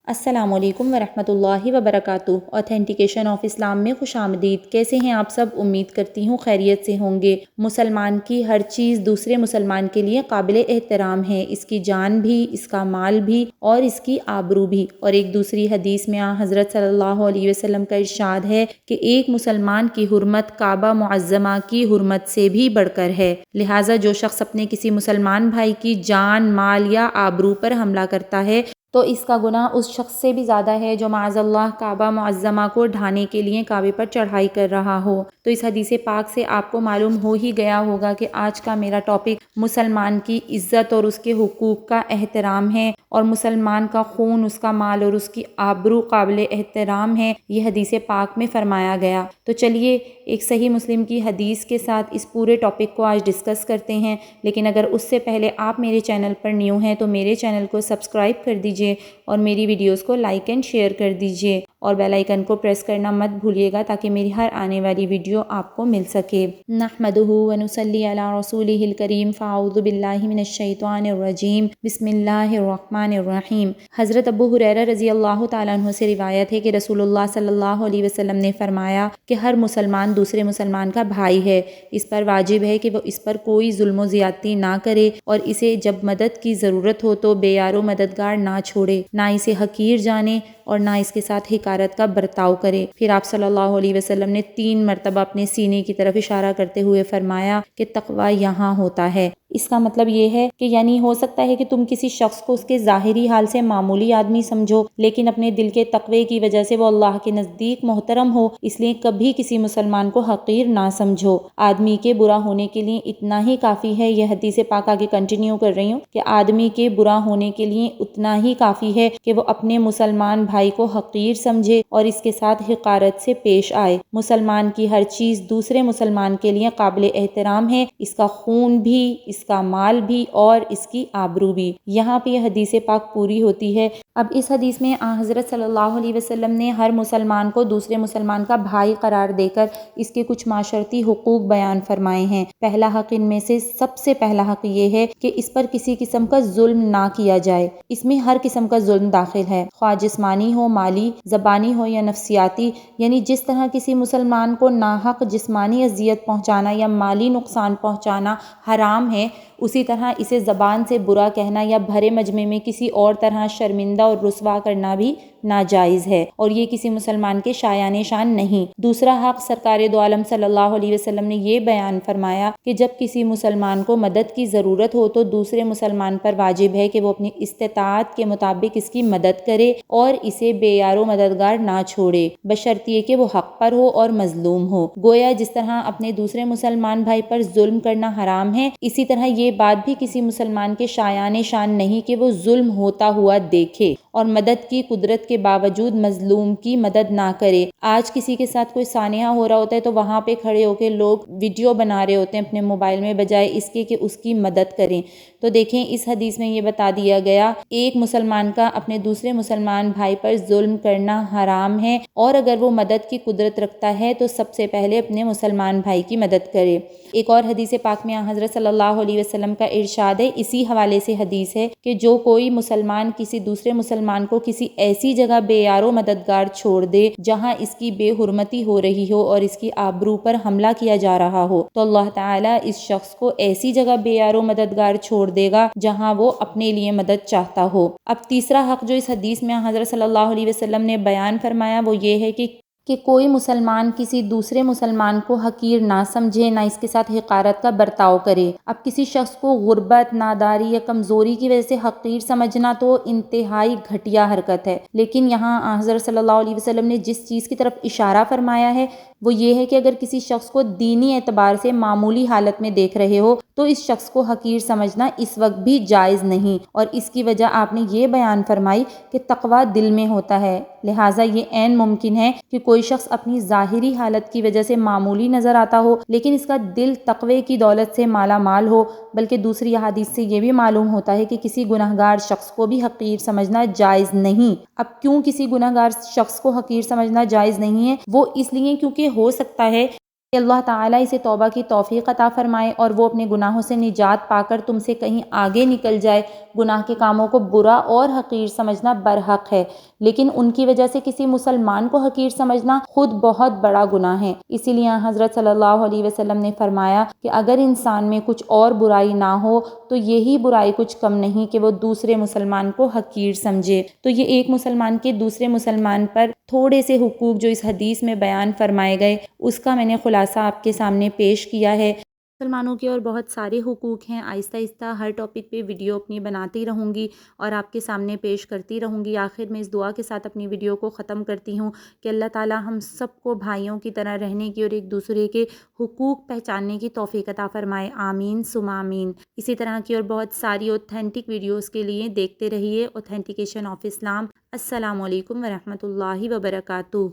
السلام علیکم ورحمۃ اللہ وبرکاتہ۔ اوتھینٹیکیشن آف اسلام میں خوش آمدید۔ کیسے ہیں آپ سب؟ امید کرتی ہوں خیریت سے ہوں گے۔ مسلمان کی ہر چیز دوسرے مسلمان کے لیے قابل احترام ہے، اس کی جان بھی، اس کا مال بھی اور اس کی آبرو بھی۔ اور ایک دوسری حدیث میں حضرت صلی اللہ علیہ وسلم کا ارشاد ہے کہ ایک مسلمان کی حرمت کعبہ معظمہ کی حرمت سے بھی بڑھ کر ہے، لہٰذا جو شخص اپنے کسی مسلمان بھائی کی جان، مال یا آبرو پر حملہ کرتا ہے تو اس کا گناہ اس شخص سے بھی زیادہ ہے جو معاذ اللہ کعبہ معظمہ کو ڈھانے کے لیے کعبے پر چڑھائی کر رہا ہو۔ تو اس حدیث پاک سے آپ کو معلوم ہو ہی گیا ہوگا کہ آج کا میرا ٹاپک مسلمان کی عزت اور اس کے حقوق کا احترام ہے، اور مسلمان کا خون، اس کا مال اور اس کی آبرو قابل احترام ہے، یہ حدیث پاک میں فرمایا گیا۔ تو چلیے ایک صحیح مسلم کی حدیث کے ساتھ اس پورے ٹاپک کو آج ڈسکس کرتے ہیں، لیکن اگر اس سے پہلے آپ میرے چینل پر نیو ہیں تو میرے چینل کو سبسکرائب کر دیجئے اور میری ویڈیوز کو لائک اینڈ شیئر کر دیجئے، اور بیل آئیکن کو پریس کرنا مت بھولیے گا تاکہ میری ہر آنے والی ویڈیو آپ کو مل سکے۔ نحمدہ ونصلی علی رسولہ الکریم، فاعوذ باللہ من الشیطان الرجیم، بسم اللہ الرحمن الرحیم۔ حضرت ابو ہریرہ رضی اللہ تعالیٰ عنہ سے روایت ہے کہ رسول اللہ صلی اللہ علیہ وسلم نے فرمایا کہ ہر مسلمان دوسرے مسلمان کا بھائی ہے، اس پر واجب ہے کہ وہ اس پر کوئی ظلم و زیادتی نہ کرے، اور اسے جب مدد کی ضرورت ہو تو بے یار و مددگار نہ چھوڑے، نہ اسے حقیر جانے اور نہ اس کے ساتھ حقارت کا برتاؤ کرے۔ پھر آپ صلی اللہ علیہ وسلم نے 3 مرتبہ اپنے سینے کی طرف اشارہ کرتے ہوئے فرمایا کہ تقویٰ یہاں ہوتا ہے۔ اس کا مطلب یہ ہے کہ یعنی ہو سکتا ہے کہ تم کسی شخص کو اس کے ظاہری حال سے معمولی آدمی سمجھو، لیکن اپنے دل کے تقوی کی وجہ سے وہ اللہ کے نزدیک محترم ہو، اس لیے کبھی کسی مسلمان کو حقیر نہ سمجھو۔ آدمی کے برا ہونے کے لیے اتنا ہی کافی ہے، یہ حدیث پاک آگے کنٹینیو کر رہی ہوں کہ آدمی کے برا ہونے کے لیے اتنا ہی کافی ہے کہ وہ اپنے مسلمان بھائی کو حقیر سمجھے اور اس کے ساتھ حقارت سے پیش آئے۔ مسلمان کی ہر چیز دوسرے مسلمان کے لیے قابل احترام ہے، اس کا خون بھی، اس کا مال بھی اور اس کی آبرو بھی۔ یہاں پہ یہ حدیث پاک پوری ہوتی ہے۔ اب اس حدیث میں حضرت صلی اللہ علیہ وسلم نے ہر مسلمان کو دوسرے مسلمان کا بھائی قرار دے کر اس کے کچھ معاشرتی حقوق بیان فرمائے ہیں۔ پہلا حق ان میں سے سب سے پہلا حق یہ ہے کہ اس پر کسی قسم کا ظلم نہ کیا جائے۔ اس میں ہر قسم کا ظلم داخل ہے، خواہ جسمانی ہو، مالی، زبانی ہو یا نفسیاتی، یعنی جس طرح کسی مسلمان کو ناحق جسمانی اذیت پہنچانا یا مالی نقصان پہنچانا حرام ہے، اسی طرح اسے زبان سے برا کہنا یا بھرے مجمع میں کسی اور طرح شرمندہ اور رسوا کرنا بھی ناجائز ہے، اور یہ کسی مسلمان کے شایان شان نہیں۔ دوسرا حق سرکار دو عالم صلی اللہ علیہ وسلم نے یہ بیان فرمایا کہ جب کسی مسلمان کو مدد کی ضرورت ہو تو دوسرے مسلمان پر واجب ہے کہ وہ اپنی استطاعت کے مطابق اس کی مدد کرے اور اسے بے یار و مددگار نہ چھوڑے، بشرطیہ کہ وہ حق پر ہو اور مظلوم ہو۔ گویا جس طرح اپنے دوسرے مسلمان بھائی پر ظلم کرنا حرام ہے، اسی طرح یہ بات بھی کسی مسلمان کے شایان شان نہیں کہ وہ ظلم ہوتا ہوا دیکھے اور مدد کی قدرت کے باوجود مظلوم کی مدد نہ کرے۔ آج کسی کے ساتھ کوئی سانحہ ہو رہا ہوتا ہے تو وہاں پہ کھڑے ہو کے لوگ ویڈیو بنا رہے ہوتے ہیں اپنے موبائل میں، بجائے اس کے کہ اس کی مدد کریں۔ تو دیکھیں اس حدیث میں یہ بتا دیا گیا، ایک مسلمان کا اپنے دوسرے مسلمان بھائی پر ظلم کرنا حرام ہے، اور اگر وہ مدد کی قدرت رکھتا ہے تو سب سے پہلے اپنے مسلمان بھائی کی مدد کرے۔ ایک اور حدیث پاک میں حضرت صلی اللہ علیہ وسلم کا ارشاد ہے، اسی حوالے سے حدیث ہے کہ جو کوئی مسلمان کسی دوسرے مسلمان کو کسی ایسی جگہ بے یار و مددگار چھوڑ دے جہاں اس کی بے حرمتی ہو رہی ہو اور اس کی آبرو پر حملہ کیا جا رہا ہو، تو اللہ تعالیٰ اس شخص کو ایسی جگہ بے یار و مددگار چھوڑ دے گا جہاں وہ اپنے لیے مدد چاہتا ہو۔ اب تیسرا حق جو اس حدیث میں حضرت صلی اللہ علیہ وسلم نے بیان فرمایا وہ یہ ہے کہ کوئی مسلمان کسی دوسرے مسلمان کو حقیر نہ سمجھے، نہ اس کے ساتھ حقارت کا برتاؤ کرے۔ اب کسی شخص کو غربت، ناداری یا کمزوری کی وجہ سے حقیر سمجھنا تو انتہائی گھٹیا حرکت ہے، لیکن یہاں حضرت صلی اللہ علیہ وسلم نے جس چیز کی طرف اشارہ فرمایا ہے وہ یہ ہے کہ اگر کسی شخص کو دینی اعتبار سے معمولی حالت میں دیکھ رہے ہو تو اس شخص کو حقیر سمجھنا اس وقت بھی جائز نہیں، اور اس کی وجہ آپ نے یہ بیان فرمائی کہ تقویٰ دل میں ہوتا ہے، لہٰذا یہ عین ممکن ہے کہ کوئی شخص اپنی ظاہری حالت کی وجہ سے معمولی نظر آتا ہو لیکن اس کا دل تقوی کی دولت سے مالا مال ہو۔ بلکہ دوسری احادیث سے یہ بھی معلوم ہوتا ہے کہ کسی گنہگار شخص کو بھی حقیر سمجھنا جائز نہیں۔ اب کیوں کسی گنہگار شخص کو حقیر سمجھنا جائز نہیں ہے؟ وہ اس لیے کیونکہ ہو سکتا ہے کہ اللہ تعالیٰ اسے توبہ کی توفیق عطا فرمائے اور وہ اپنے گناہوں سے نجات پا کر تم سے کہیں آگے نکل جائے۔ گناہ کے کاموں کو برا اور حقیر سمجھنا برحق ہے، لیکن ان کی وجہ سے کسی مسلمان کو حقیر سمجھنا خود بہت بڑا گناہ ہے۔ اسی لیے حضرت صلی اللہ علیہ وسلم نے فرمایا کہ اگر انسان میں کچھ اور برائی نہ ہو تو یہی برائی کچھ کم نہیں کہ وہ دوسرے مسلمان کو حقیر سمجھے۔ تو یہ ایک مسلمان کے دوسرے مسلمان پر تھوڑے سے حقوق جو اس حدیث میں بیان فرمائے گئے، اس کا میں نے خلاصہ آپ کے سامنے پیش کیا ہے۔ مسلمانوں کے اور بہت سارے حقوق ہیں، آہستہ آہستہ ہر ٹاپک پہ ویڈیو اپنی بناتی رہوں گی اور آپ کے سامنے پیش کرتی رہوں گی۔ آخر میں اس دعا کے ساتھ اپنی ویڈیو کو ختم کرتی ہوں کہ اللہ تعالی ہم سب کو بھائیوں کی طرح رہنے کی اور ایک دوسرے کے حقوق پہچاننے کی توفیق عطا فرمائے، آمین ثم آمین۔ اسی طرح کی اور بہت ساری اوتھینٹک ویڈیوز کے لیے دیکھتے رہیے اوتھینٹیکیشن آف اسلام۔ السلام علیکم ورحمۃ اللہ وبرکاتہ۔